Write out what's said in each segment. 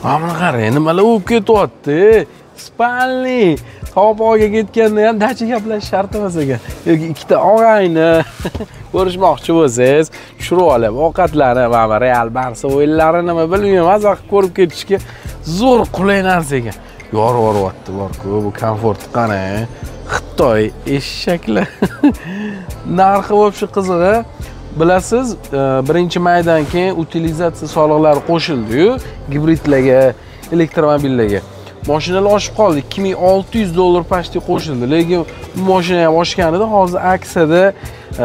Mana qarang, nimalar bo'lib ketyapti? Spalni Topoga ketganda ham dachi gaplash shart emas ekan. Yoki ikkita og'ayni ko'rishmoqchi bo'lsangiz, tushirib olib, ovqatlanib, mana Real Barsa o'yinlari nima bilmayman, mazza qilib ko'rib ketishga zo'r qulay narsa ekan. Yorib-yoryapti bor-ku, bu komfort qarang. Xitoy eshaklar. Narxi bo'lishi qizig'i, bilasiz, 1-maydan keyin utilizatsiya soliqlari qo'shildi-yu, gibridlarga, elektromobillarga. Mashinalar oshib qoldi. $2600 pashti qo'shildi. Lekin bu mashina ham oshganida hozir aksiyada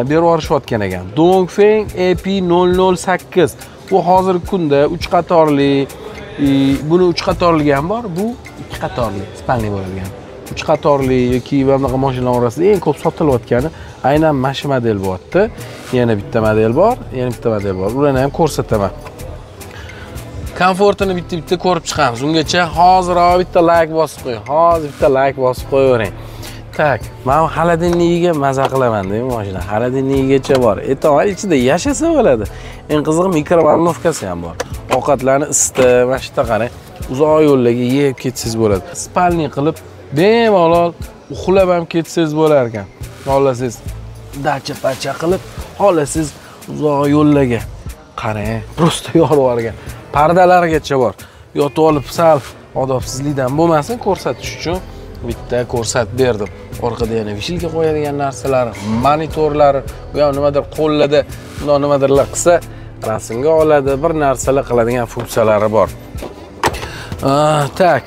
berib yuborishayotgan ekan. Dongfeng EP008. Bu hozirgi kunda 3 qatorli, buni 3 qatorligi ham bor, bu 2 qatorli, spalni bo'ladigan. 3 qatorli yoki bunaqa mashinalar orasida eng ko'p sotilayotgani aynan mana shu model bo'lyapti. Yana bitta model bor, yana bitta model bor. Ularni ham ko'rsataman. Komfortini bitta ko'rib chiqamiz. Ungacha hoziroq bitta like bosib qo'ying. Hozir bitta like bosib qo'yavering. Tak, men xolodilnigiga maza qilaman-da, bu mashina. Xolodilnigigacha bor. E'tibor ichida yashasa bo'ladi. Eng qizig'i mikrovalnovkasi ham bor. Ovqatlarni isitib, mana shu yerda qarang, uzoq yo'llarga yeb ketsangiz bo'ladi. Spalni qilib, bemalol uxlab ham ketsangiz bo'lar ekan. Xohlasangiz dacha-pacha qilib, xohlasangiz uzoq yo'llarga qarang, prosta yorib yuborgan. Pardalarigacha bor. Yotib olib sal odobsizlikdan bo'lmasin ko'rsatish uchun bitta ko'rsatib berdim. Orqada yana vishilga qo'yadigan narsalar, monitorlari, bu ham nimadir qo'llarda, bunday nimadirlar qilsa, rasmga oladi, bir narsalar qiladigan funksiyalari bor. Tak.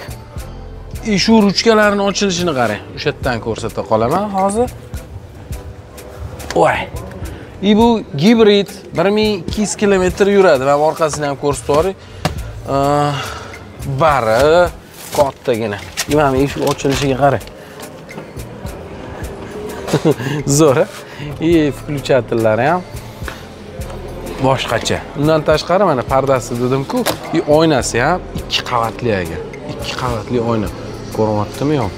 Shu ruchkalarning ochilishini qarang. O'sha yerdan ko'rsata qolaman hozir. Voy. Bu gibrid 1200 km yuradi. Men orqasini ham ko'rsatib o'ray. Bari kattagina. Mana eshik ochilishiga qarang. Zo'r. Включатellari ham boshqacha. Undan tashqari mana pardasi dedim-ku, oynasi ham 2 qavatli ekan. 2 qavatli oyna. Ko'ryaptimi yo'q?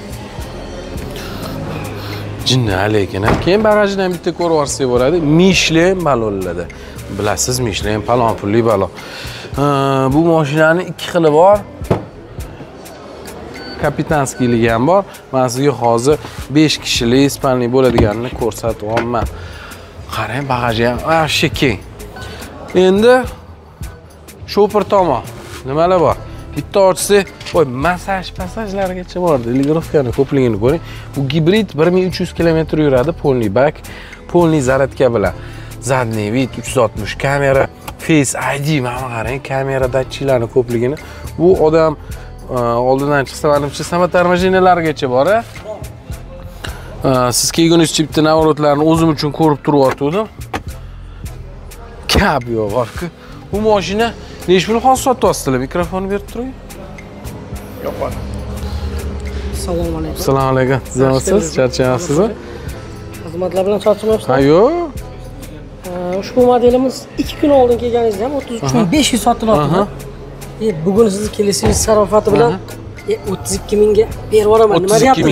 Jinnali ekan. Keyin bagajini ham bitta ko'rib olsak bo'ladi. Michelin balonladi. Bilasiz, Michelin palon pulli balon. Bu mashinaning 2 xili bor. Kapitanskiyligi ham bor. Men sizga hozir 5 kishilik spalni bo'ladiganini ko'rsatyapman. Qarang, bagaji ham keng. Endi shopir tomon nimalar bor? Bitta ochsa, voy, masajlargacha bor. Telegrafkani ko'pligini ko'ring. Bu gibrid 1300 km yuradi, polniy bak, polniy zaradka bilan. Zadniy vid 360 kamera, Face ID, mana qarang, kamera datchiklarni ko'pligini. Bu odam oldindan chiqsa, menimcha samotarmajinalargacha bor. Siz kelgunizcha bitta navrotlarni o'zim uchun ko'rib turyaptim. Kab yo'q bor-ku. Bu mashina necha pul hozir sotyapsizlar? Mikrofonni berib turing. Yo'q bor. Assalomu alaykum. Assalomu alaykum. Sizlarsiz? Charchayapsizmi? Xizmatlar bilan charchamayapsizmi? Ha, yo'q. Ushbu modelimiz 2 kun oldin kelganingizda ham 33500 sotilyapti. Bugun siz kelishsiz sarofati bilan 32 mingga berib yuboraman. Nima deyapsiz?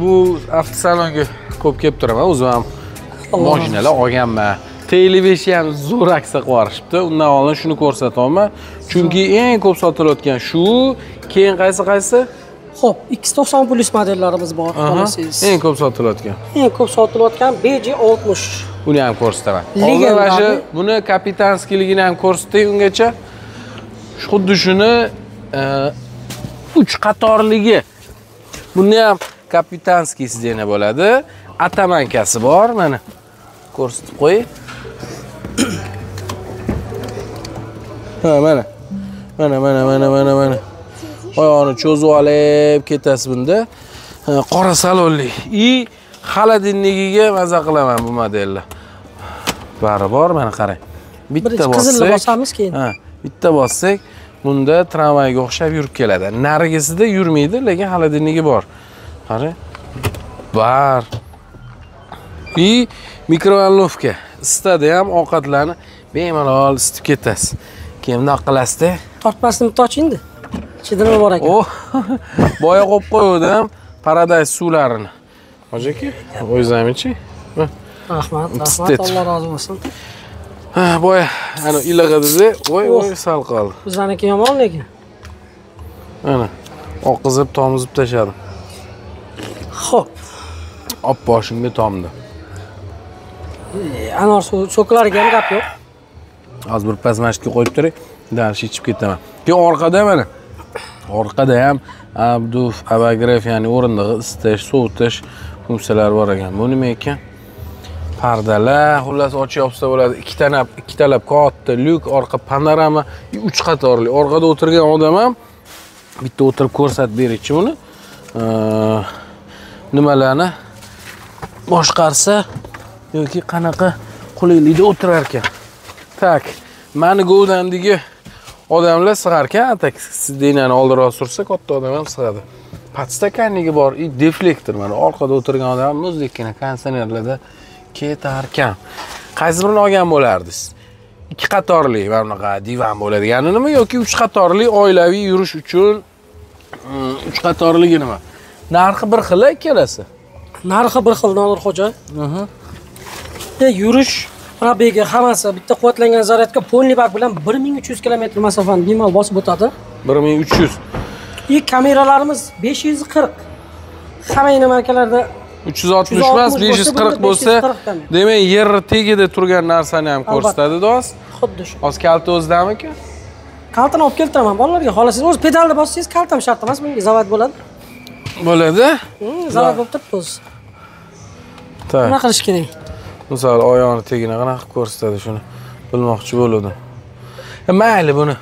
Bu avtosalonga ko'p kelib turaman, o'zim ham mashinalar olganman. T55 ham zo'r aksa qilib yuborishibdi. Undan oldin shuni ko'rsatyapman. Chunki eng ko'p sotilayotgan shu, keyin qaysi? Xo'p, 290 plus modellarimiz bor, xohlasangiz. Eng ko'p sotilayotgan. Eng ko'p sotilayotgan BG60. Buni ham ko'rsataman. Hozir buni kapitanskiyligini ham ko'rsating ungacha. Xuddi shuni 3 qatorligi. Buni ham kapitanskiysi dena bo'ladi. Atamankasi bor, mana. Ko'rsatib qo'y. Ha, mana. Mana. Oyog'ini cho'zib olib ketasiz bunda. Qora salonli. Xolodilnigiga maza qilaman bu modelni. Bari bor, mana qarang. Bitta bossak. Qizilni bosamiz keyin. Ha, bitta bossak, bunda tramvayga o'xshab yurib keladi. Narigisida yurmaydi, lekin xolodilnigi bor. Qarang. Bar. Mikrovalnovka. Isitadi ham ovqatlarni bemalol isitib ketasiz. Keyin bunday qilasizda. Tortmasini tochingdi. Ichida nima bor ekan? Oh. Boya qo'yib qo'ydim Paradise suvlarini. Hojaki, o'zingizmi-chi? Rahmat, Alloh rozi bo'lsin. Ha, boya, ana ilag'adida, voy, sal qoldi. Bizaniki yomon lekin. Mana oqizib, tomizib tashladim. Xo'p. Olib boshimga tomdi. Anor suvi cho'kilariga ham gap yo'q. Hozir bir pasmashga qo'yib turay, darish ichib ketaman. Keyin orqada mana. Orqada ham Abduf, Abagrev, ya'ni o'rindig'i isitish, sovutish funksiyalari bor ekan. Bu nima ekan? Pardalar, xullas ochib yopsa bo'ladi. Ikkitalab katta lyuk, orqa panorama, 3 qatorli. Orqada o'tirgan odam ham bitta o'tirib ko'rsatib berishchi uni. Nimalarni boshqarsa yoki qanaqa qulaylikda o'tirar ekan. Tak, mani govdamdagi odamlar sig'ar ekan, atak sidinani oldiroq sursa, katta odam ham sig'adi. Podstakanligi bor, deflektor mana orqada o'tirgan odam muzdekina konditsionerlarda ketar ekan. Qaysi birini olgan bo'lardingiz? 2 qatorli va bunaqa divan bo'ladiganimi yoki 3 qatorli oilaviy yurish uchun 3 qatorligi nima? Narxi bir xil ikkalasi. Narxi bir xil, Nodir xo'ja. Yurish probegi hammasi bitta quvvatlangan zaryadga polni bak bilan 1300 kilometr masofani bemalol bosib o'tadi. 1300. Kameralarimiz 540. Hamma markalarda 360 emas, 540 bo'lsa, demak yer tagida turgan narsani ham ko'rsatadi do'st. Xuddi shu. Hozir kalta o'zidami-ku? Kaltani olib keltiraman bolalarga. Xohlasangiz o'z pedalni bossangiz kalta ham shart emas, bunga zavod bo'ladi. Bo'ladi? Zavod bo'lib turibdi o'zi. Tak. Nima qilish kerak? Misol oyog'ini tagini qanaqa ko'rsatadi shuni bilmoqchi bo'ldim. Mayli buni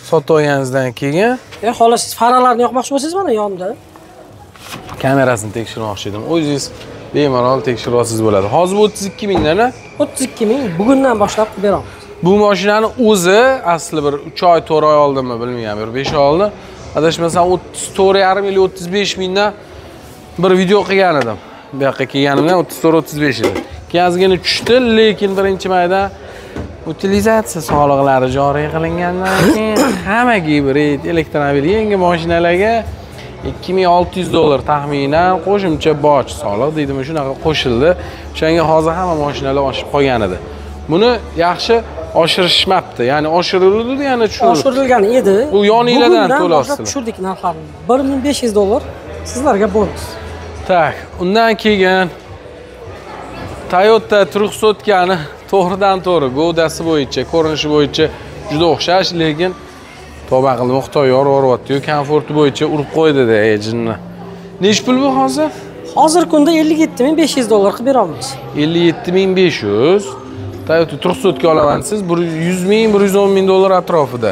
sotib olganingizdan keyin, xohlasangiz faralarni yoqmoqchi bo'lsangiz mana yonimda. Kamerasini tekshirmoqchi edim. O'zingiz bemalol tekshirib olsangiz bo'ladi. Hozir 32 mingdan, 32 ming bugundan boshlab qilib beramiz. Bu mashinani o'zi asli bir 3 oy, 4 oy oldinmi bilmayman, bir 5 oy oldin, adashmasam 34,5 yoki 35 mingdan bir video qilgan edim. Bu yoqqa kelganimda 34-35 edi. Keyin tushdi, lekin birinchi mayda utilizatsiya soliqlari joriy qilingandan keyin hamma gibrid elektromobil yangi mashinalarga $2600 taxminan qo'shimcha boj soliq deydimi, shunaqa qo'shildi. O'shanga hozir hamma mashinalar oshib qolgan edi. Buni yaxshi oshirishmabdi. Ya'ni oshirildi, ya'ni oshirilgan edi. Bu yoninglardan to'lasizlar. Tushirdik narxlarni. $1500 sizlarga bonus. Tak, undan keyin Toyota 300 to'g'ridan-to'g'ri g'o'dasi bo'yicha, ko'rinishi bo'yicha juda o'xshash, lekin to'ba qilib Xitoy yoryapti-yu, komforti bo'yicha urib qo'ydi-da jinni. Nech pul bu hozir? Hozir kunda $57,500 qilib beramiz. 57,500. Toyota 300 olaman siz, 100 ming, $110,000 atrofida.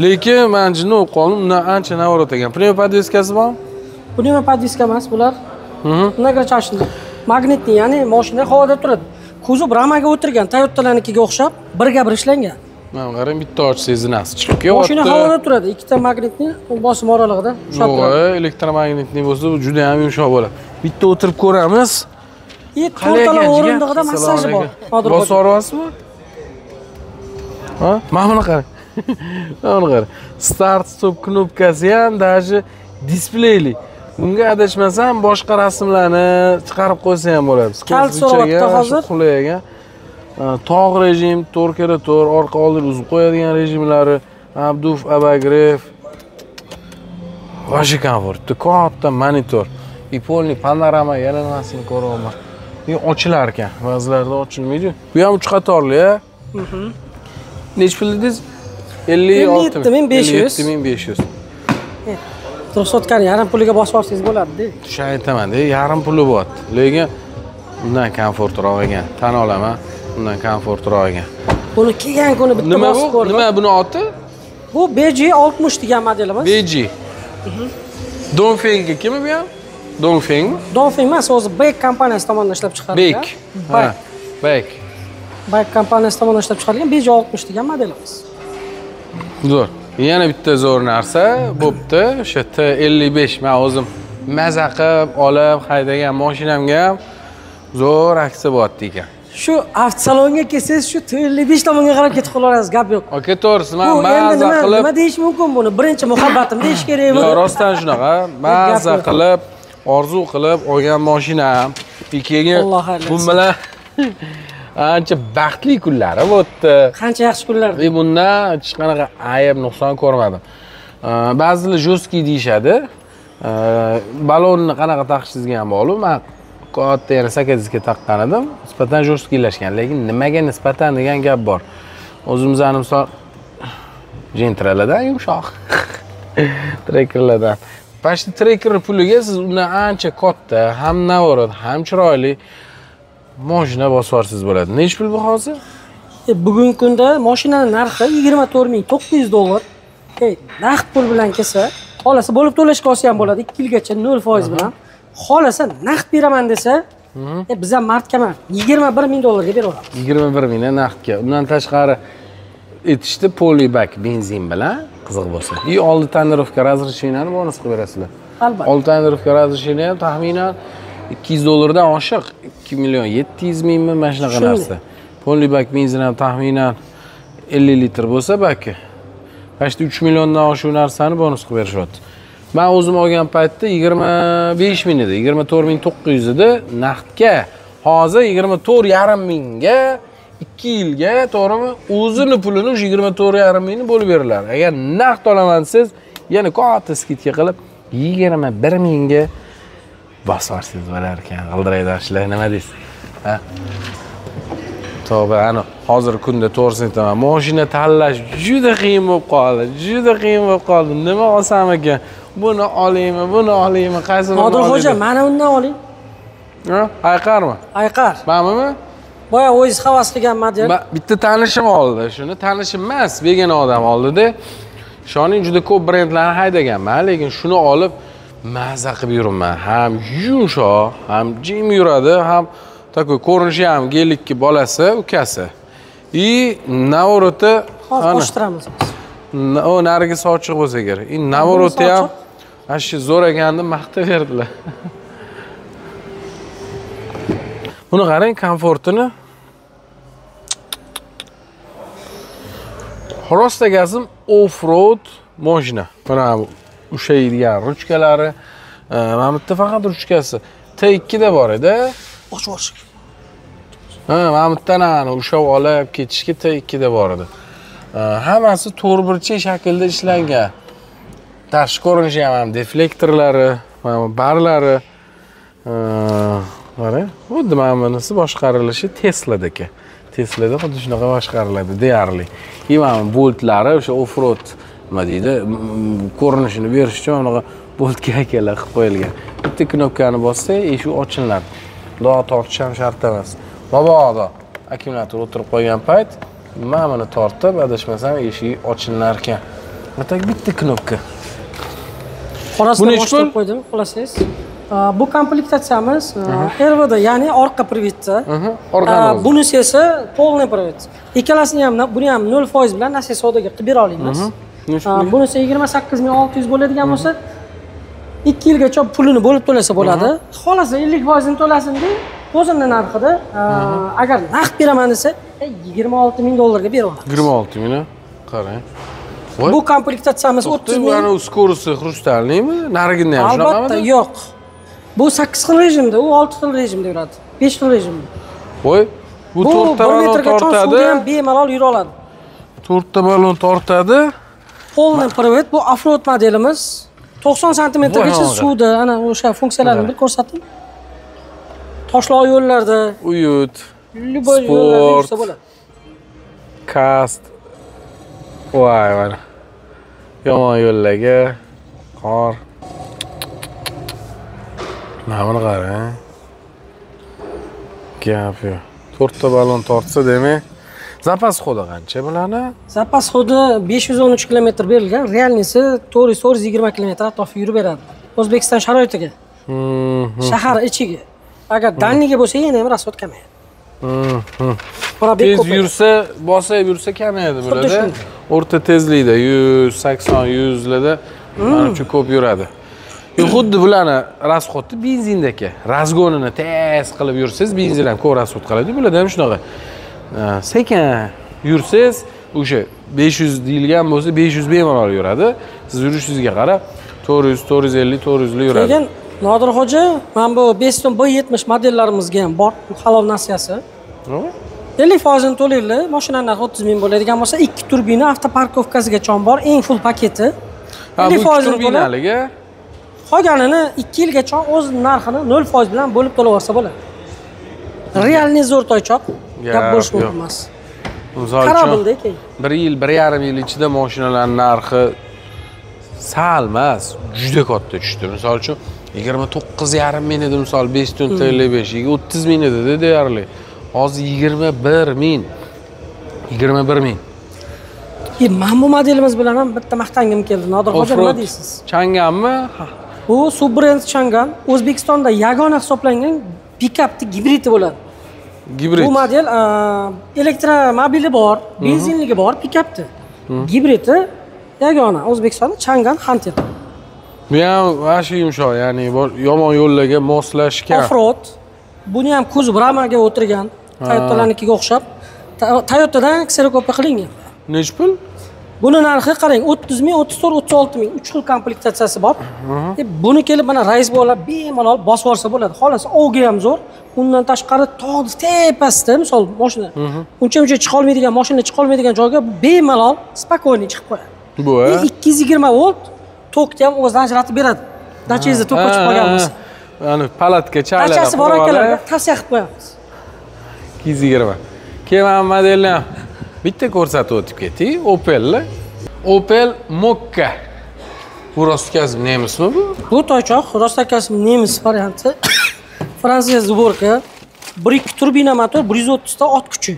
Lekin men jinni o'qib qoldim, undan ancha navorat ekan. Pnevma podveskasi bormi? Pnevma podveska emas bular. Bunaqa chashindi. Magnitni, ya'ni mashina havoda turadi. Kuzov ramaga o'tirgan Toyota'larnikiga o'xshab, birga-bir ishlangan. Mana qarang, bitta ochsangiz nasi chiqib kelyapti. Mashina havoda turadi, ikkita magnitni bosim oralig'ida ushlab turadi. Elektromagnitli bo'lsa, bu juda ham yumshoq bo'ladi. Bitta o'tirib ko'ramiz. To'rtala o'rindig'ida massaji bor. Bosoryapsizmi? Ha? Mana buni qarang. Mana qarang. Start stop knopkasi ham даже displeyli. Bunga adashmasam boshqa rasmlarni chiqarib qo'ysa ham bo'ladi. Kalt so'rayapti hozir. Qulagan. Tog' rejim, 4x4, orqa oldin uzib qo'yadigan rejimlari, Abduf, Abagrev. Vashi komfort, katta monitor, ipolni panorama yalanmasini ko'raman. Bu ochilar ekan, ba'zilarda ochilmaydi. Bu ham 3 qatorli, ha? Nech pul dedingiz? 57,500. 57,500. 300 yarim puliga bosib olsangiz bo'ladi-da. Shuni aytaman-da, yarim puli bor. Lekin undan komfortroq ekan. Tan olaman, undan komfortroq ekan. Buni kelgan kuni bitta bosib ko'rdim. Nima buni oti? Bu BG60 degan modelimiz. BG. Dongfeng kimi bu ham? Dongfengmi? Dongfeng emas, o'zi Baek kompaniyasi tomonidan ishlab chiqarilgan. Baek. Baek. Baek kompaniyasi tomonidan ishlab chiqarilgan BG60 degan modelimiz. Zo'r. Yana bitta zo'r narsa bo'pti. O'sha T55 men o'zim maza qilib olib haydagan mashinamga ham zo'r aksi bo'pti ekan. Shu avtosalonga kelsangiz, shu T55 tomonga qarab ketib qolarsiz, gap yo'q. Aka, to'g'risi, men maza qilib nima deyish mumkin buni? Birinchi muhabbatim deyish kerakmi? Yo'q, rostdan shunaqa. Maza qilib, orzu qilib olgan mashinam. Keyin bu bilan ancha baxtli kunlar o'tdi. Qancha yaxshi kunlar. Bundan hech qanaqa ayb nuqson ko'rmadim. Ba'zilar jo'ski deyishadi. Balonni qanaqa taqishingizga ham bog'liq. Men katta yana 8 ga taqqan edim. Nisbatan jo'skilashgan, lekin nimaga nisbatan degan gap bor. O'zimizning misol jentralardan yumshoq. Trekerlardan. Pashti treker puliga siz undan ancha katta, ham navorot, ham chiroyli mashina bosarsiz bo'ladi. Nech pul bu hozir? Bugungi kunda mashinaning narxi 24900 dollar. Naqd pul bilan kelsa, xolasa bo'lib to'lashga olsa ham bo'ladi, 2 yilgacha 0% bilan. Xolasa naqd beraman desa, biz ham martga 21000 dollarga beraveramiz. 21000 naqdga. Undan tashqari etishdi polybak benzin bilan qiziq bo'lsa. Oldi tonirovka razresheniyani bonus qilib berasizlar. Albatta. Oldi tonirovka razresheniya ham taxminan 200 dollardan oshiq, 2 million 700 mingmi mana shunaqa narsa. Polybak benzin ham taxminan 50 litr bo'lsa balki Pashti 3 milliondan oshiq narsani bonus qilib berishyapti. Men o'zim olgan paytda 25 ming edi, 24900 edi naqdga. Hozir 245 mingga 2 yilga, to'g'rimi? O'zini pulini o'sha 245 mingni bo'lib beriladi. Agar naqd olaman siz, yana katta skidka qilib 21 mingga bosarsiz bo'lar ekan. G'ildiraydoshlar, nima deysiz? Ha? To'g'ri, ana hozir kunda to'g'risini aytaman. Mashina tanlash juda qiyin bo'lib qoldi. Juda qiyin bo'lib qoldi. Nima olsam ekan? Buni olaymi, buni olaymi, qaysini olaymi? Nodir xo'ja, mana undan oling. Ha? Ayqarmi? Ayqar. Manmi? Boya o'zingiz havas qilgan model. Bitta tanishim oldi. Shuni tanishim emas, begona odam oldida. Shoning juda ko'p brendlarni haydaganman, lekin shuni olib maza qilib yuraman. Ham yumshoq, ham jim yuradi, ham takoy ko'rinishi ham gelikki bolasi, ukasi. Navoroti hozir ochtiramiz. O narigi sochiq bo'lsa kerak. Navoroti ham ashi zo'r ekanni maqtab berdilar. Buni qarang, komfortini. Rosta gazim off-road mashina. Mana ushlaydigan ruchkalari, mana bitta faqat ruchkasi T2 da bor edi. Och. Mana bittan ushlab olib ketishga T2 da bor edi. Hammasi to'rtburchak shaklda ishlangan. Tashqi ko'rinishi ham deflektorlari, mana barlari. Mana xuddi mana bunisi boshqarilishi Tesla'dagi. Tesla'da xuddi shunaqa boshqariladi deyarli. Mana boltlari o'sha off-road nima deydi, ko'rinishini berish uchun bunaqa boltga haykal qilib qo'yilgan. Bitta knopkani bossak, eshik ochiladi. Xudo tortish ham shart emas. Mabodo akkumulyator o'tirib qolgan payt mana buni tortib, adashmasam eshik ochilar ekan. Matak bitta knopka. Buni ochib qo'ydim, xohlasangiz. Bu komplektatsiyamiz RVD, ya'ni orqa privetda. Bunisi esa polniy privet. Ikkalasini ham, buni ham 0% bilan nasosodagi qilib bera olamiz. Bunisi 28600 bo'ladigan bo'lsa, 2 yilgacha pulini bo'lib to'lasa bo'ladi. Xolasa 50% ni to'lasin-da, o'zini narxida, agar naqd beraman desa, 26000 dollarga beraman. 26000 mi? Qarang. Bu komplektatsiyamiz 30000. Mana skorusi xrustalniymi? Narigini ham shunaqami? Albatta, yo'q. Bu 8 xil rejimda, u 6 xil rejimda yuradi. 5 xil rejimda. Voy, bu 4 ta balon tortadi. Ham bemalol yura oladi. 4 ta balon tortadi. Polniy privet, bu off-road modelimiz. 90 santimetrgacha suvda, ana o'sha funksiyalarni bir ko'rsating. Toshloq yo'llarda, uyut, sport, bo'ladi. Kast. Voy, mana. Yomon yo'llarga qor. Mana buni qarang. Gap yo'q. 4 ta balon tortsa demak, zapas xodi qancha bularni? Zapas xodi 513 kilometr berilgan, realnisi 420 kilometr atrofida yurib beradi. O'zbekiston sharoitiga. Shahar ichiga. Agar danniga bo'lsa, yana ham rasvot kamayadi. Tez yursa, bosib yursa kamayadi bo'ladi. O'rta tezlikda 180-100 larda mana shu ko'p yuradi. Xuddi bularni rasxodni benzindagi razgonini tez qilib yursangiz, benzin ham ko'p rasxod qiladi. Bularda ham shunaqa. Sekin yursangiz, o'sha 500 deyilgan bo'lsa, 500 bemalol yuradi. Siz yurishingizga qarab 400, 450, 400 li yuradi. Lekin Nodir xo'ja, mana bu Beston B70 modellarimizga ham bor halol nasiyasi. 50% ni to'laylar, mashinaning narxi 30000 bo'ladigan bo'lsa, 2 turbina avtoparkovkasigacha bor, eng full paketi. Ha, bu 2 turbinaliga. Qolganini 2 yilgacha o'z narxini 0% bilan bo'lib to'laversa bo'ladi. Realniy zo'r toychoq gap bo'lish mumkin emas. Misol uchun 1 yil, 1,5 yil ichida mashinalarning narxi sal emas, juda katta tushdi. Misol uchun 29,5 ming edi, misol 5 TL 5, 30 ming edi deyarli. Hozir 21 ming. 21 ming. Men bu modelimiz bilan ham bitta maqtangim keldi. Nodirxo'ja, nima deysiz? Chang'anmi? Bu Subbrand Chang'an O'zbekistonda yagona hisoblangan pikapni gibridi bo'ladi. Gibrid. Bu model elektromobili bor, benzinligi bor, pikapti. Gibridi yagona O'zbekistonda Chang'an Hunter. Bu ham vashi yumshoq, ya'ni yomon yo'llarga moslashgan. Offroad. Buni ham kuz bramaga o'tirgan, Toyota'larnikiga o'xshab. Toyota'dan kserokopiya qilingan. Nech pul? Buni narxi qarang, 30 ming, 34, 36 ming, 3 xil komplektatsiyasi bor. Buni kelib mana rais bolalar bemalol bosib olsa bo'ladi. Xolos, ovga ham zo'r. Undan tashqari tog'ning tepasida, misol, mashina uncha chiqa olmaydigan, mashina chiqa olmaydigan joyga bemalol spokойно chiqib qo'yadi. Bu 220 volt tokni ham o'zidan ajratib beradi. Dachangizni tok o'chib qolgan bo'lsa. Ya'ni palatka chaylab. Dachasi bor akalarga tavsiya qilib qo'yamiz. 220. Keyin modelni bitta ko'rsatib o'tib keting. Opel Mokka. Bu rostkazm nemismi bu? Bu toychoq rostkazm nemis varianti. Fransiya sborka, 1.2 turbina motor, 130 ta ot kuchi.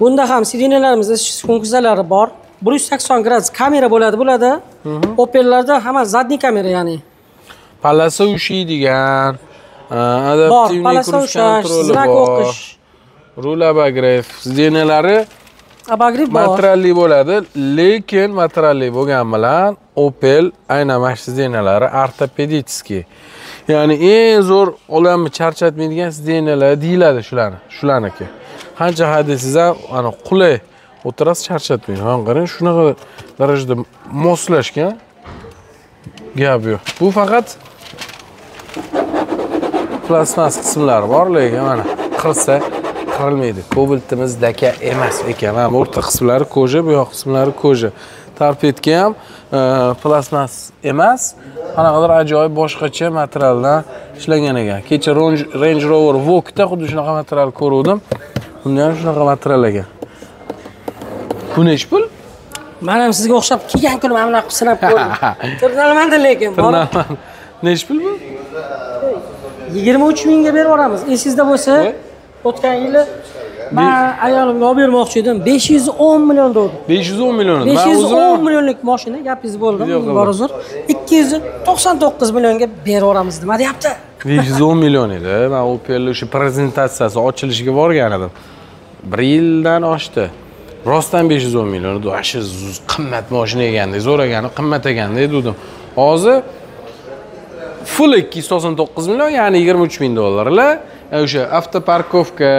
Bunda ham sirenalarimizda funksiyalari bor. 180 gradus kamera bo'ladi. Opellarda hamma zadniy kamera, ya'ni. Palasa ushiydigan, adaptivniy kruiz kontroli bor. Rul abagrev, sirenalari materialli bo'ladi, lekin materialli bo'lgan bilan Opel aynan mana shu sirenalari ortopedический. Ya'ni eng zo'r olamni charchatmaydigan sirenalar deyiladi shularniki. Qancha hadisiz ham ana qulay o'tirasiz, charchatmaydi. Mana qarang, shunaqa darajada moslashgan. Gap yo'q. Bu faqat plasmas qismlari bor, lekin mana qirsa qirilmaydi. Kobaltimizdagi emas ekan. Mana o'rta qismlari koja, bu yoq qismlari koja. Tarpetga ham plasmas emas, qanaqadir ajoyib boshqacha materialdan ishlangan ekan. Kecha Range Rover Vogue'da xuddi shunaqa material ko'rdim. Bunda ham shunaqa material ekan. Bu nech pul? Men ham sizga o'xshab kelgan kuni mana bunaqa sinab ko'rdim. Tirnalmanda lekin bor. Nech pul bu? 23 mingga berib yuboramiz. Esingizda bo'lsa, o'tgan yili men ayolimga olib bermoqchi edim. 510 million dedi. 510 million. 510 millionlik mashina, gapingiz bo'ldi. Bor uzr. 299 millionga berib yuboramiz nima deyapti? 510 million edi. Men Opel o'sha prezentatsiyasi ochilishiga borgan edim. 1 yildan oshdi. Rostdan 510 million edi. Ashu qimmat mashina ekanda, zo'r ekani, qimmat ekanda dedim. Hozir full 299 million, ya'ni 23 ming dollarlar. O'sha avtoparkovka,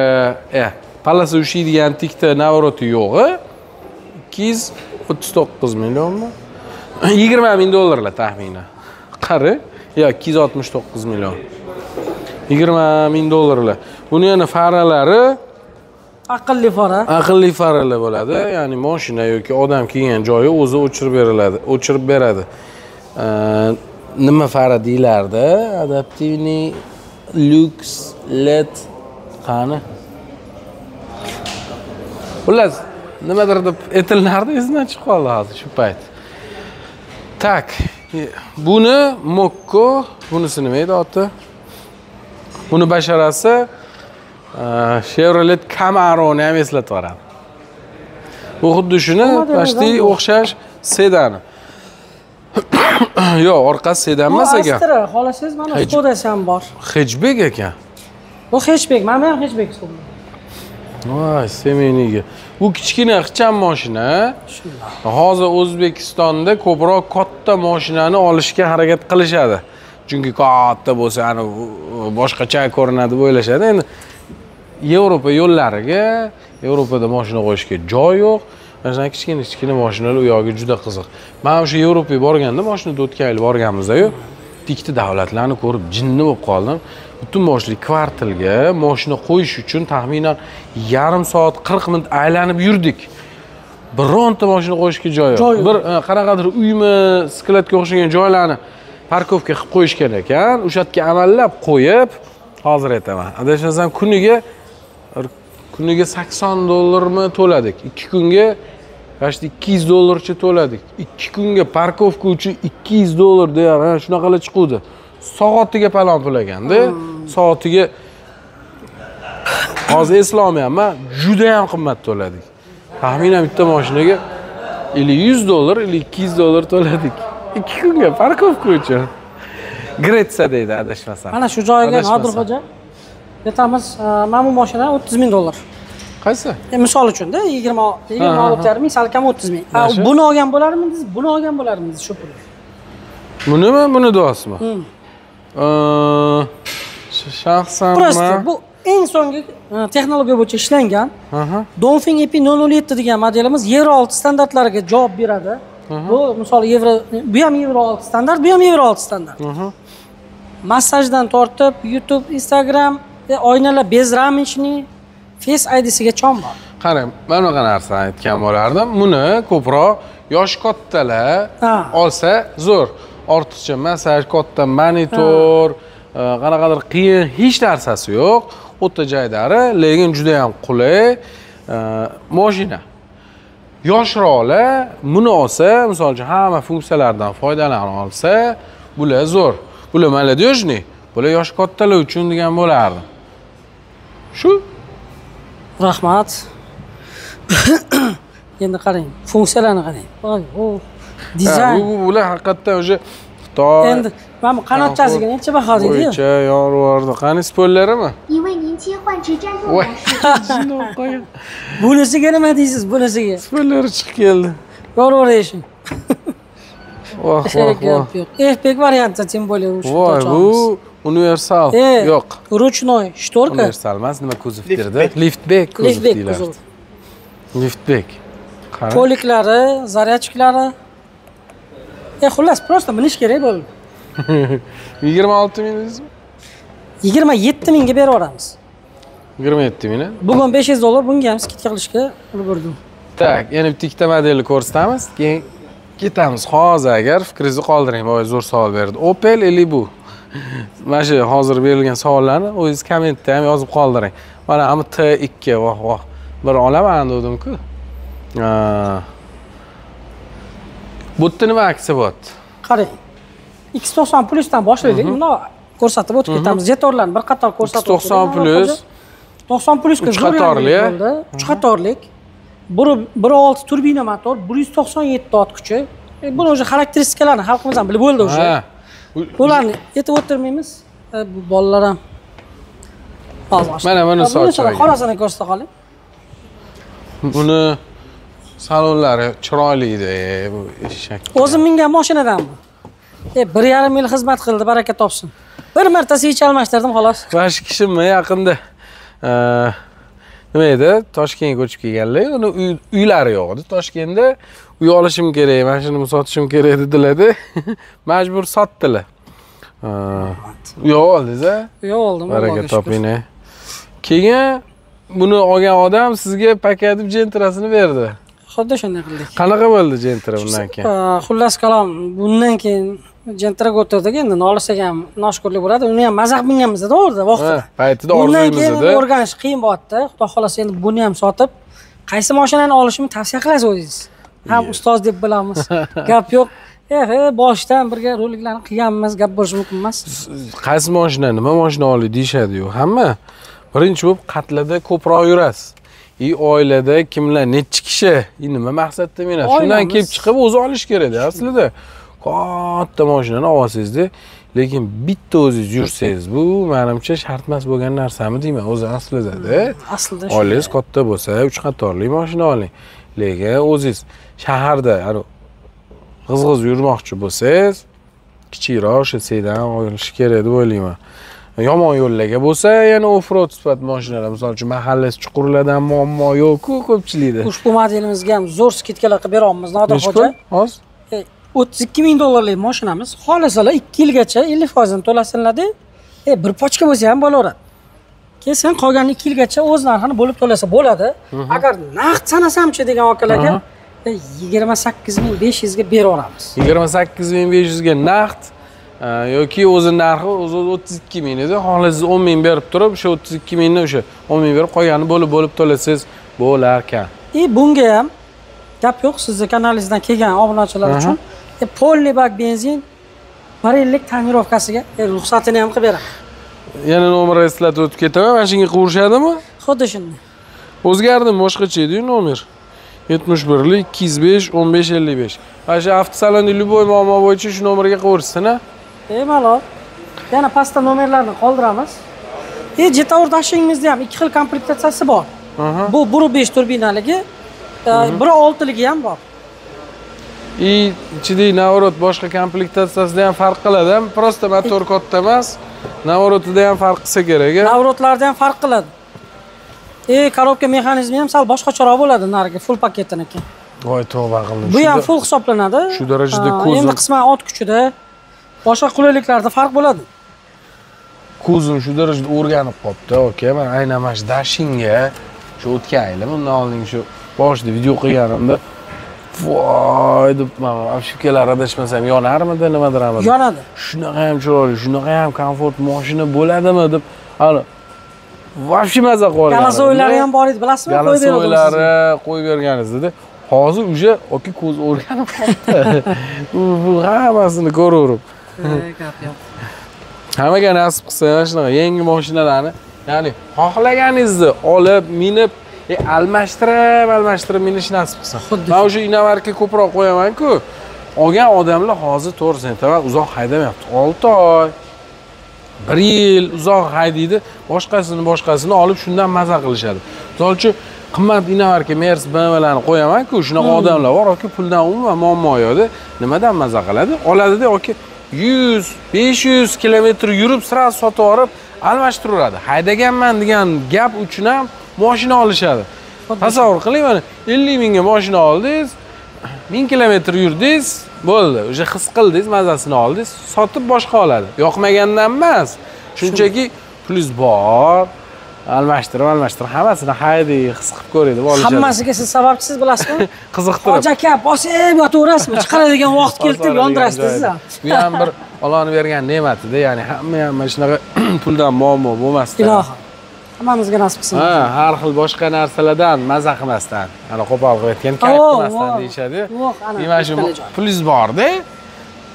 palasa ushiydigan tikta navroti yo'g'i 239 millionmi? 20 ming dollarlar taxminan. Qari, 269 million. 20 ming dollarlar. Buni yana faralari aqlli fara. Aqlli faralar bo'ladi. Ya'ni mashina yoki odam kelgan joyi o'zi o'chirib beradi. Nima fara deylardi? Adaptivniy Lux LED qani? Xullas, nimadir deb aytilardi, esdan chiqib qoldi hozir shu payt. Tak, buni Mokko, bunisi nima edi oti? Buni basharasi Chevrolet Camaroni ham eslatib beradi. Bu xuddi shuni, почти o'xshash sedani. Yo'q, orqasi sedan emas ekan. Astra, xolasangiz mana Skodasi ham bor. Hatchback ekan. Bu hatchback, men ham hatchback so'radim. Voy, semeyniga. Bu kichkina ixcham mashina. Hozir O'zbekistonda ko'proq katta mashinani olishga harakat qilishadi. Chunki katta bo'lsa, ana boshqacha ko'rinadi deb o'ylashadi. Endi Yevropa yo'llariga, Yevropada mashina qo'yishga joy yo'q. Mana kichkina mashinalar u yo'g'i juda qiziq. Men o'sha Yevropaga borganda, mashinada o'tgan yil borganmiz-ku, ikkita davlatlarni ko'rib jinni bo'lib qoldim. Butun boshli kvartalga mashina qo'yish uchun taxminan yarim soat 40 minut aylanib yurdik. bironta mashina qo'yishga joy yo'q. Bir qanaqadir uymi, skletga o'xshagan joylarni parkovka qilib qo'yishgan ekan. O'sha yerga amallab qo'yib, hozir aytaman. Adashmasam kuniga $80 to'ladik. 2 kunga Qashdi $200 to'ladik. 2 kunga parkovka uchun $200 deya, mana shunaqalar chiquvdi. Soatiga palon to'laganda, soatiga hozir eslolmayapman, juda ham qimmat to'ladik. Taxminan bitta mashinaga $100, $200 to'ladik. 2 kunga parkovka uchun. Gretsiya deydi adashmasam. Mana shu joyga Nodirxo'ja aytamiz, mana bu mashina $30,000. Qaysi? Misol uchun-da 26,5 ming, salkam 30,000. Buni olgan bo'larmidingiz, buni olgan bo'larmidingiz shu pulga? Bunimi, buni deyapsizmi? Shaxsan Prosta bu eng so'nggi texnologiya bo'yicha ishlangan Dongfeng EP007 degan modelimiz Euro 6 standartlariga javob beradi. Bu misol bu ham Euro 6 standart, bu ham Euro 6 standart. Massajdan tortib, YouTube, Instagram, oynalar bez ramishni Face ID'siga chom bor. Qarang, men bunaqa narsa aytgan bo'lardim. Buni ko'proq yosh kattalar olsa zo'r. Ortiqcha massaj, katta monitor, qanaqadir qiyin hech narsasi yo'q. O'ta joydari, lekin juda ham qulay mashina. Yoshroqlar buni olsa, misol uchun hamma funksiyalardan foydalana olsa, bular zo'r. Bular молодежный, bular yosh kattalar uchun degan bo'lardi. Shu Rahmat. Endi qarang, funksiyalarni qarang. O dizayn. Bular haqiqatdan o'sha Xitoy. Endi mana bu qanotchasiga necha baho deydi-yu? Bo'yicha yorvordi. Qani spoilerimi? Bunisiga nima deysiz, bunisiga? Spoiler chiqib keldi. Yorvoration. Voh, yo'q. F-Pack variantda tем более Voy, bu universal. Yo'q. Ручной, shtorka. Universal emas, nima kuzov derdi? Liftback kuzov deyiladi. Liftback. Poliklari, zaryadchiklari. Xullas, prosta bilish kerak bo'ldi. 26 ming deysizmi? 27 mingga berib yuboramiz. 27 ming? Bugun $500 bunga ham skidka qilishga ulgurdim. Tak, yana bitta ikkita modelni ko'rsatamiz, keyin ketamiz. Hozir agar fikringizni qoldiring, boya zo'r savol berdi. Opel ili bu? Mana shu hozir berilgan savollarni o'zingiz kommentda ham yozib qoldiring. Mana ham T2, voh. Bir olaman dedim-ku. Bu yerda nima aksiya bo'lyapti? Qarang. X90 Plus'dan boshlaylik. Buni ko'rsatib o'tib ketamiz. Jetorlarni bir qator ko'rsatib o'tib. 90 Plus. 90 Plus'ga 3 qatorli. 3 qatorlik. 1.6 turbina motor, 197 ot kuchi. Buni o'sha xarakteristikalarni xalqimiz ham bilib bo'ldi o'sha. Bularni aytib o'tirmaymiz. Bu bolalar ham mana buni sochigan. Qorasini ko'rsata qoling. Buni salonlari chiroyli edi, bu eshak. O'zim mingan mashinadanmi? 1,5 yil xizmat qildi, baraka topsin. Bir marta switch almashtirdim xolos. Bash kishimmi yaqinda nima edi? Toshkentga ko'chib kelganlar. Uni uylari yo'q edi. Toshkentda uy olishim kerak, mashinamni sotishim kerak dedilar-da. Majbur sotdilar. Yo'q oldingiz-a? Yo'q oldim. Baraka toping. Keyin buni olgan odam sizga paketib jentrasini berdi. Xuddi shunday qildik. Qanaqa bo'ldi jentra bundan keyin? Xullas kalom, bundan keyin jentraga o'tirdik, endi nolisak ham noshukrlik bo'ladi. Uni ham mazaq minganmiz-da, to'g'ri, vaqtida. Paytida orzuyimiz edi. O'rganish qiyin bo'lyapti. Xudo xolasa endi buni ham sotib, qaysi mashinani olishimni tavsiya qilasiz o'zingiz? Ham ustoz deb bilamiz. Gap yo'q. Boshdan birga roliklarni qilganmiz, gap bo'lishi mumkin emas. Qaysi mashina, nima mashina olay deyshadi-yu. Hamma birinchi bo'lib qatlada ko'proq yurasiz. Oilada kimlar, necha kishi, nima maqsadda menasiz? Shundan kelib chiqib o'zi olish kerak-da aslida. Katta mashinani olsangiz-da, lekin bitta o'zingiz yursangiz, bu menimcha shart emas bo'lgan narsami deyman, o'zi aslida-da. Aslida oilangiz katta bo'lsa, 3 qatorli mashina oling. Lekin o'zingiz shaharda, g'izg'iz yurmoqchi bo'lsangiz, kichikroq o'sha sedan olish kerak deb o'ylayman. Yomon yo'llarga bo'lsa, yana off-road sifat mashinalar, misol uchun mahallasi chuqurlardan muammo yo'q-ku ko'pchilikda. Ushbu modelimizga ham zo'r skidkalar qilib beramiz, Nodirxo'ja. Hozir $32,000 mashinamiz. Xohlasalar 2 yilgacha 50% ni to'lasinlar-da. Bir pochka bo'lsa ham bo'laveradi. Keyin sen qolgan 2 yilgacha o'z narxini bo'lib to'lasa bo'ladi. Agar naqd sanasam-chi degan akalarga 28.500 ga beraveramiz. 28.500 ga naqd yoki o'zi narxi o'zi 32.000 edi. Hozir siz 10.000 berib turib, o'sha 32.000 ni o'sha 10.000 berib qolganini bo'lib to'lasangiz bo'lar ekan. Bunga ham gap yo'q, sizni kanalingizdan kelgan obunachilar uchun polniy bak benzin 1 yillik tonirovkasiga ruxsatini ham qilib beraman. Yana nomerni eslatib o'tib ketaman. Mana shunga qurishadimi? Xuddi shunday. O'zgardimi, boshqacha edi-yu nomer. 71 205 15 55. Mana shu avtosalonda любой muammo bo'yicha shu nomerga qo'yishsin-a. Malol. Yana pastda nomerlarni qoldiramiz. Jetour dashingizni ham 2 xil komplektatsiyasi bor. Bu 1.5 turbinaligi, 1.6ligi ham bor. Ichidagi navorot boshqa komplektatsiyasida ham farq qiladi. Prosta motor katta emas. Navorotida ham farq qilsa kerak. Navorotlarda ham farq qiladi. Korobka mexanizmi ham sal boshqacharoq bo'ladi narigi full paketdaniki. Voy tavba qildim. Bu ham full hisoblanadi. Shu darajada ko'zim. Endi qisman ot kuchida, boshqa qulayliklarda farq bo'ladi. Ko'zim shu darajada o'rganib qopti. Okay, men aynan mana shu dashinga shu o'tgan yili bundan oldin shu boshida video qilganimda voy deb mana afshikalar adashmasam yonarmidi, nimadirami? Yonadi. Shunaqa ham chiroyli, shunaqa ham komfort mashina bo'ladimi deb hali vobshe maza qilgan. Galasoylari ham bor edi, bilasizmi? Galasoylari qo'yib berganingiz-da. Hozir uje oki ko'z o'rganib qoldi. Bu hammasini ko'raverib. Gap yo'q. Hammaga nasib qilsa shunaqa yangi mashinalarni, ya'ni xohlaganingizni olib, minib, almashtirib minish nasib qilsa. Men o'sha inovarga ko'proq qo'yaman-ku. Olgan odamlar hozir to'g'risini aytaman, uzoq haydamayapti. 6 oy 1 yil uzoq haydaydi, boshqasini olib shundan maza qilishadi. Misol uchun qimmat inovarga Mercedes BMWlarni qo'yaman-ku, shunaqa odamlar bor, yoki puldan umuman muammo yo'qdi. Nimadan maza qiladi? Oladida yoki 100-500 kilometr yurib sirasi sotib olib, almashtiraveradi. Haydaganman degan gap uchun ham mashina olishadi. Tasavvur qiling, mana 50 mingga mashina oldingiz, 1000 kilometr yurdingiz, bo'ldi. O'sha his qildingiz, mazasini oldingiz, sotib boshqa oladi. Yoqmagandan emas. Shunchaki pulingiz bor, almashtirib hammasini hayday his qilib ko'radi, olishadi. Hammasiga siz sababchisiz bilasizmi? Qiziqtirib. Hoji aka, bosib yotaverasizmi? Chiqaradigan vaqt keldi, yondirasiz. Bu ham bir Allohning bergan ne'mati-da, ya'ni hamma ham mana shunaqa puldan muammo bo'lmasdan. Ilohim. Hammamizga nasib qilsin. Har xil boshqa narsalardan maza qilmasdan, ana qo'pol qilayotgan kayf qilmasdan deyshadi. Mana shu pulingiz bor-da.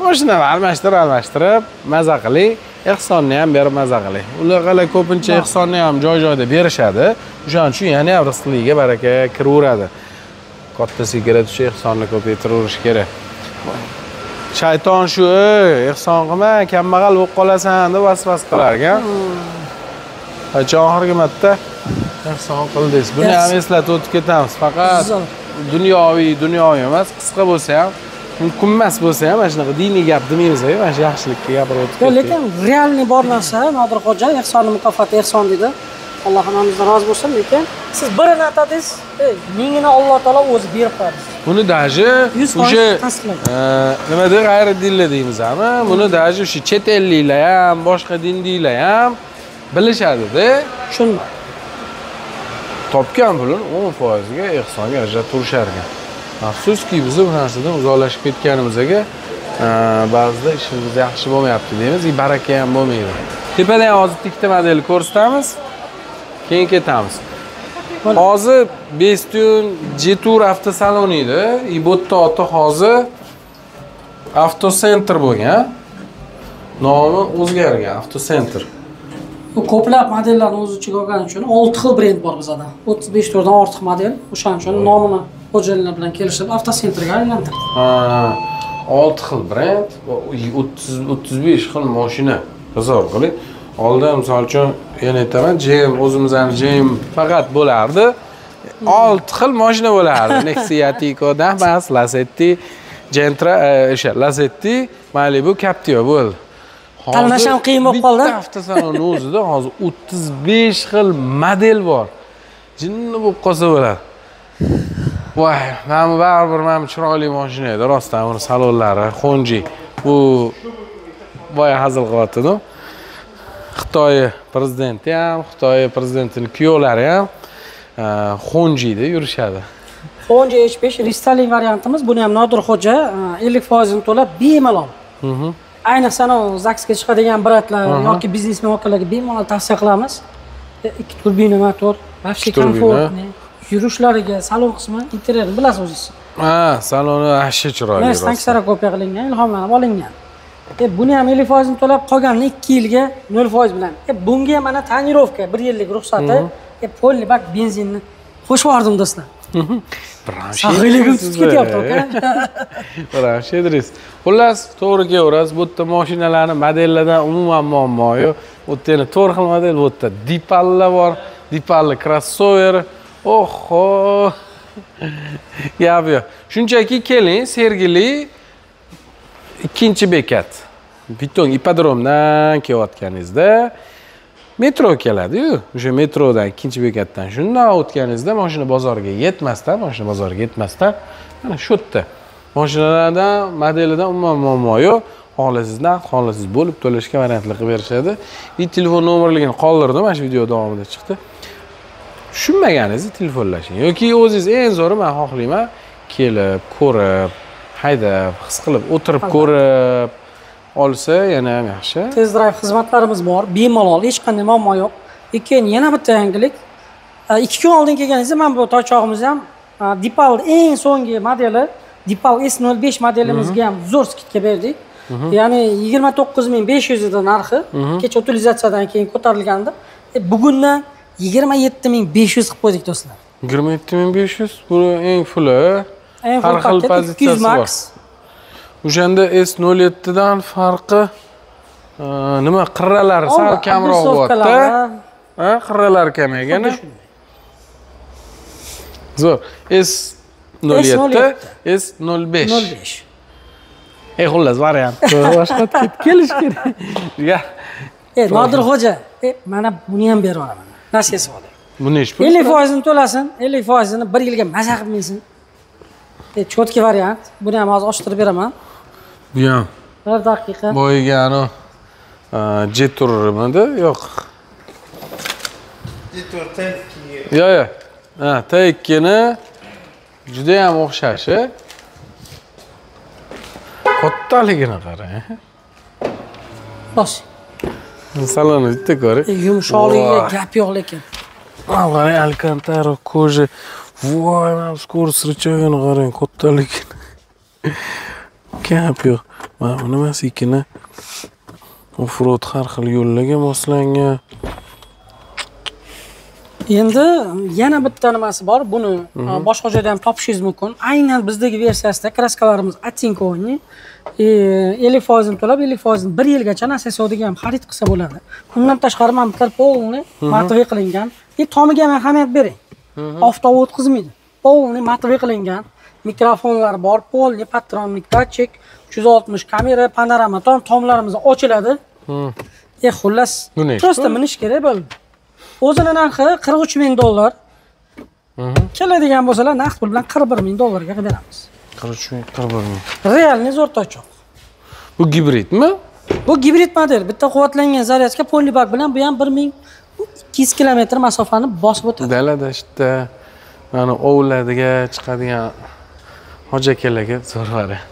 Mashinalarni almashtirib maza qiling. Ehsonni ham berib maza qiling. Ular qalay ko'pincha ehsonni ham joy-joyda berishadi. O'shaning uchun yana ham rizqliga baraka kiraveradi. Katta sigaret shu ehsonni ko'paytiraverish kerak. Shayton shu, ehson qilma, kambag'al bo'lib qolasan deb vasvas qilar ekan. Qachon oxirgi marta ehson qildingiz? Buni ham eslatib o'tib ketamiz. Faqat dunyoviy emas, qisqa bo'lsa ham, mumkin emas bo'lsa ham, mana shunaqa diniy gap demaymiz-ku, mana shu yaxshilikka gapirib o'tib ketdik. Lekin realniy bor narsa, Nodir xo'ja, ehsonni mukofoti ehson dedi. Alloh hammamizdan rozi bo'lsin, lekin siz birini atadingiz, mingini Alloh taolo o'zi berib qo'yadi. Buni daji o'sha nima deydi, g'ayridinlar deymiz-mi? Buni daji o'sha chet elliklar ham, boshqa dindilar ham bilishadi-da. Shunday. Topgan pulini 10% ga ehsonga ajratib turishar ekan. Afsuski biz bu narsadan uzoqlashib ketganimizga ba'zida ishimiz yaxshi bo'lmayapti deymiz, baraka ham bo'lmaydi. Tepadan hozir ikkita modelni ko'rsatamiz, keyin ketamiz. Hozir Bestun Jetour avtosaloni edi. Bu yerda oti hozir Avtocenter bo'lgan. Nomi o'zgargan, Avtocenter. Bu ko'plab modellarni o'z ichiga olgani uchun 6 xil brend bor bizda. 35 tadan ortiq model. O'shaning uchun nomini xo'jalinlar bilan kelishib Avtocenterga aylantirdi. 6 xil brend, 35 xil mashina. Tasavvur qiling. Oldin misol uchun yana aytaman, GM o'zimizning GM faqat bo'lardi. 6 xil mashina bo'lardi. Nexia, Tico, Damas, Lacetti, Gentra, Lacetti, Malibu, Captiva bo'ldi. Tanlash ham qiyin bo'lib qoldi. Bitta avtosalonni o'zida hozir 35 xil model bor. Jinni bo'lib qolsa bo'ladi. Voy, mana baribir mana chiroyli mashina edi, rostdan uni salonlari, Honji. Bu voy hazil qilyapti-da. Xitoy prezidenti ham, Xitoy prezidentining kuyovlari ham Honjida yurishadi. Honda H5 restyling variantimiz. Buni ham Nodir xo'ja 50% to'lab bemalol. Ayniqsa zaksga chiqadigan bratlar yoki biznesmen akalarga bemalol tavsiya qilamiz. 2 turbina motor, вообще komfortni, yurishlariga, salon qismi, interyerni bilasiz o'zingiz. Ha, saloni yaxshi chiroyli. Mana stansiya kopiya qilingan, ilhomlanib olingan. Buni ham 50% to'lab qolganini 2 yilga 0% bilan. Bunga mana tonirovka 1 yillik ruxsati, polli bak benzinni qo'shib yubordim do'stlar. Saxiyligim tutib ketyapti aka. Rahmat. Xullas, to'g'ri kelaverasiz. Bu yerda mashinalarni modellardan umuman muammo yo'q. Bu yerda yana 4 xil model, bu yerda Dipallar bor, Dipalli crossover. Oho. Gap yo'q. Shunchaki keling, Sergeli ikkinchi bekat. Biton ipodromdan kelayotganingizda metro keladi-yu. O'sha metrodan ikkinchi bekatdan shundan o'tganingizda mashina bozoriga yetmasdan, mana shu yerda mashinalardan, modelidan umuman muammo yo'q. Xohlasizdan, xohlasiz bo'lib to'lashga variantlar qilib berishadi. Telefon nomerligini qoldirdim, mana shu video davomida chiqdi. Tushunmaganingizni telefonlashing yoki o'zingiz eng zo'ri men xohlayman kelib, ko'rib, haydab, his qilib, o'tirib ko'rib olsa yana ham yaxshi. Test drive xizmatlarimiz bor, bemalol, hech qanday muammo yo'q. Keyin yana bitta yangilik. 2 kun oldin kelganingizda men bu toychog'imizni ham Dipal eng so'nggi modeli, Dipal S05 modelimizga ham zo'r skidka berdik. Ya'ni 29500 edi narxi, kecha utilizatsiyadan keyin ko'tarilgandi. Bugundan 27500 qilib qo'ydik do'stlar. 27500 bu eng fulli. Har xil pozitsiyasi bor. O'shanda S07 dan farqi nima qirralari sal kamroq bo'lyapti. Ha, qirralari kamaygan. Zo'r. S07, S05. Xullas variant. Boshqa kelish kerak. Nodir xo'ja, mana buni ham berib olaman. Nasiyasi bor. Bu nech pul? 50% ni to'lasin, 50% ni 1 yilga maza qilib minsin. Cho'tki variant. Buni ham hozir ochtirib beraman. Bu ham 1 daqiqa. Boyiga Jeturmidi? Yo'q. Jetur T2. Yo'q. Ha, T2ni juda ham o'xshashi. Kattaligini qarang. Bos. Salonni bitta ko'ring. Yumshoqligiga gap yo'q lekin. Qarang, Alcantara koja. Voy, mana skorost rычагini qarang, kattaligini. Gap yo'q. Mana bu nimasikini offroad har xil yo'llarga moslangan. Endi yana bitta nimasi bor. Buni boshqa joyda ham topishingiz mumkin. Aynan bizdagi versiyasida kraskalarimiz Atinkovni 50% to'lab 50% 1 yilgacha nasosiyga ham xarid qilsa bo'ladi. Bundan tashqari mana bitta polni matvi qilingan. Tomiga ham ahamiyat bering. Oftob o'tkazmaydi. Polni matvi qilingan. Mikrofonlar bor, polni patronik datchik, 360 kamera, panorama tomlarimiz ochiladi. Xullas, prosta minish kerak bo'ldi. O'zini narxi $43,000. Keladigan bo'lsalar naqd pul bilan $41,000 ga beramiz. 43,000. Realni zo'r toychoq. Bu gibridmi? Bu gibrid model. Bitta quvvatlangan zaryadka polibak bilan bu ham 1200 km masofani bosib o'tadi. Dalada ishda mana ovullarga chiqadigan hoji akalarga zo'r variant.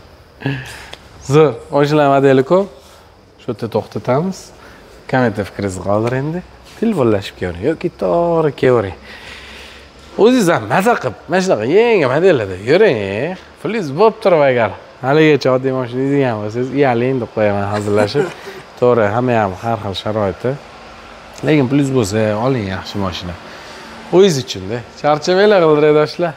Zo'r. Mashina modeli ko'p. Shu yerda to'xtatamiz. Kommentda fikringizni qoldiring endi. Telefonlashib keling yoki to'g'ri keling. O'zingiz ham maza qilib, mana shunaqa yangi modellarda yuring. Pulingiz bo'lib turib agar haligacha oddiy mashinangiz ham bo'lsangiz, uyaling deb qo'yaman hazillashib. To'g'ri, hamma ham har xil sharoitda. Lekin pulingiz bo'lsa, oling yaxshi mashina. O'zingiz uchun-da. Charchamanglar qildiraydoshlar.